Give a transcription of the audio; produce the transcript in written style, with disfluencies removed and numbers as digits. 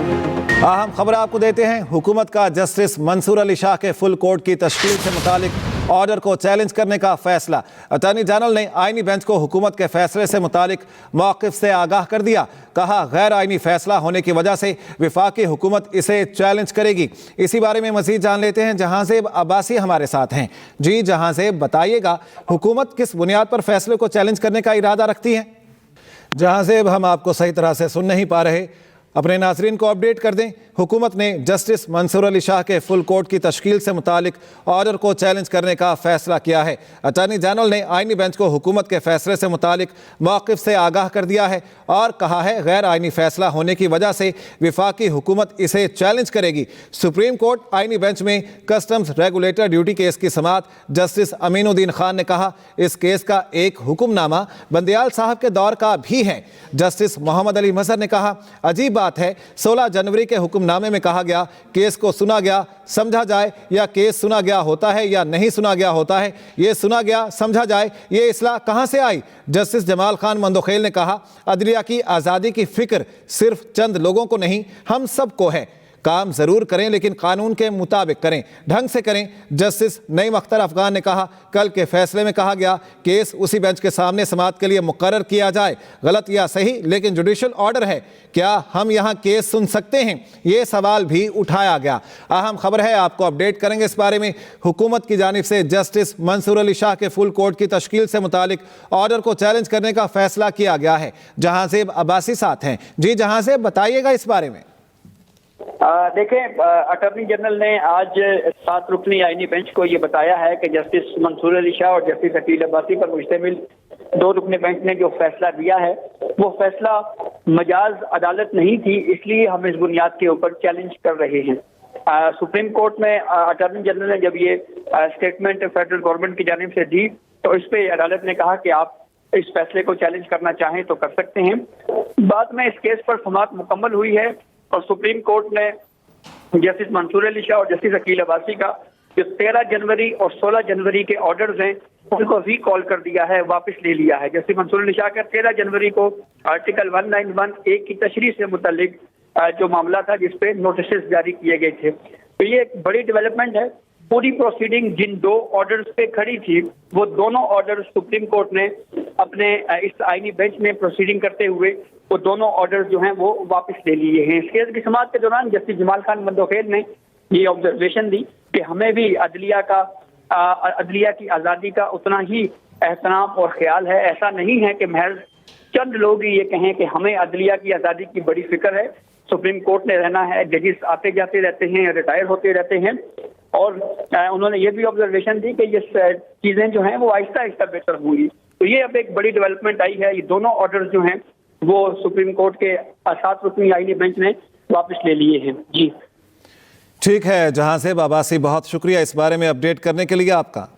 अहम खबर आपको देते हैं। हुकूमत का जस्टिस मंसूर अली शाह के फुल कोर्ट की तश्कील से मुतालिक ऑर्डर को चैलेंज करने का फैसला। अटॉर्नी जनरल ने आईनी बेंच को हुकूमत के फैसले से मुतालिक मौक़िफ़ से आगाह कर दिया। कहा गैर आईनी फैसला होने की वजह से वफाकी हुकूमत इसे चैलेंज करेगी। इसी बारे में मज़ीद जान लेते हैं। जहांज़ेब अब्बासी हमारे साथ हैं। जी जहांज़ेब, बताइएगा हुकूमत किस बुनियाद पर फैसले को चैलेंज करने का इरादा रखती है? जहांज़ेब, हम आपको सही तरह से सुन नहीं पा रहे, अपने नाज़रीन को अपडेट कर दें। हुकूमत ने जस्टिस मंसूर अली शाह के फुल कोर्ट की तश्कील से मुतालिक ऑर्डर को चैलेंज करने का फैसला किया है। अटॉर्नी जनरल ने आईनी बेंच को हुकूमत के फैसले से मुतालिक मौक़िफ़ से आगाह कर दिया है और कहा है गैर आईनी फैसला होने की वजह से वफाकी हुकूमत इसे चैलेंज करेगी। सुप्रीम कोर्ट आईनी बेंच में कस्टम्स रेगुलेटर ड्यूटी केस की समाअत जस्टिस अमीनुद्दीन खान ने कहा इस केस का एक हुक्मनामा बंदयाल साहब के दौर का भी है। जस्टिस मोहम्मद अली मजहर ने कहा अजीब बात है, 16 जनवरी के हुक्मनामे में कहा गया केस को सुना गया समझा जाए, या केस सुना गया होता है या नहीं सुना गया होता है, ये सुना गया समझा जाए, ये इस्लाह कहां से आई? जस्टिस जमाल खान मंदोखेल ने कहा अदलिया की आज़ादी की फिक्र सिर्फ चंद लोगों को नहीं, हम सब को है। काम ज़रूर करें लेकिन कानून के मुताबिक करें, ढंग से करें। जस्टिस नईम अख्तर अफगान ने कहा कल के फैसले में कहा गया केस उसी बेंच के सामने समाअत के लिए मुकर्रर किया जाए, गलत या सही लेकिन जुडिशल ऑर्डर है, क्या हम यहाँ केस सुन सकते हैं? ये सवाल भी उठाया गया। अहम खबर है, आपको अपडेट करेंगे इस बारे में। हुकूमत की जानिब से जस्टिस मंसूर अली शाह के फुल कोर्ट की तश्कील से मुतालिक ऑर्डर को चैलेंज करने का फैसला किया गया है। जहांज़ेब अब्बासी साथ हैं। जी जहांज़ेब, बताइएगा इस बारे में। देखें, अटॉर्नी जनरल ने आज 7 रुकनी आईनी बेंच को ये बताया है कि जस्टिस मंसूर अली शाह और जस्टिस अकील अब्बासी पर मुश्तमिल 2 रुकनी बेंच ने जो फैसला दिया है वो फैसला मजाज अदालत नहीं थी, इसलिए हम इस बुनियाद के ऊपर चैलेंज कर रहे हैं। सुप्रीम कोर्ट में अटॉर्नी जनरल ने जब ये स्टेटमेंट फेडरल गवर्नमेंट की जानिब से दी तो इस पे अदालत ने कहा कि आप इस फैसले को चैलेंज करना चाहें तो कर सकते हैं। बाद में इस केस पर समाअत मुकम्मल हुई है और सुप्रीम कोर्ट ने जस्टिस मंसूर अली शाह और जस्टिस अकील अब्बासी का जो 13 जनवरी और 16 जनवरी के ऑर्डर्स हैं उनको रिकॉल कर दिया है, वापस ले लिया है। जस्टिस मंसूर अली शाह का 13 जनवरी को आर्टिकल 191A की तशरीह से मुतालिक जो मामला था जिस पे नोटिस जारी किए गए थे, तो ये एक बड़ी डेवलपमेंट है। पूरी प्रोसीडिंग जिन 2 ऑर्डर्स पे खड़ी थी वो दोनों ऑर्डर सुप्रीम कोर्ट ने अपने इस आईनी बेंच में प्रोसीडिंग करते हुए वो दोनों ऑर्डर्स जो हैं वो वापस ले लिए हैं। इस केस की समाअत के दौरान जस्टिस जमाल खान मंदोखेल ने ये ऑब्जर्वेशन दी कि हमें भी अदलिया की आज़ादी का उतना ही एहतराम और ख्याल है। ऐसा नहीं है कि महज चंद लोग ही ये कहें कि हमें अदलिया की आज़ादी की बड़ी फिक्र है। सुप्रीम कोर्ट ने रहना है, जजेस आते जाते रहते हैं, रिटायर होते रहते हैं, और उन्होंने ये भी ऑब्जर्वेशन दी कि ये चीज़ें जो हैं वो आहिस्ता आहिस्ता बेहतर हुई। तो ये अब एक बड़ी डेवलपमेंट आई है। ये दोनों ऑर्डर्स जो हैं वो सुप्रीम कोर्ट के 7 रुकनी आईनी बेंच ने वापस ले लिए हैं। जी ठीक है जहांज़ेब अब्बासी, बहुत शुक्रिया इस बारे में अपडेट करने के लिए आपका।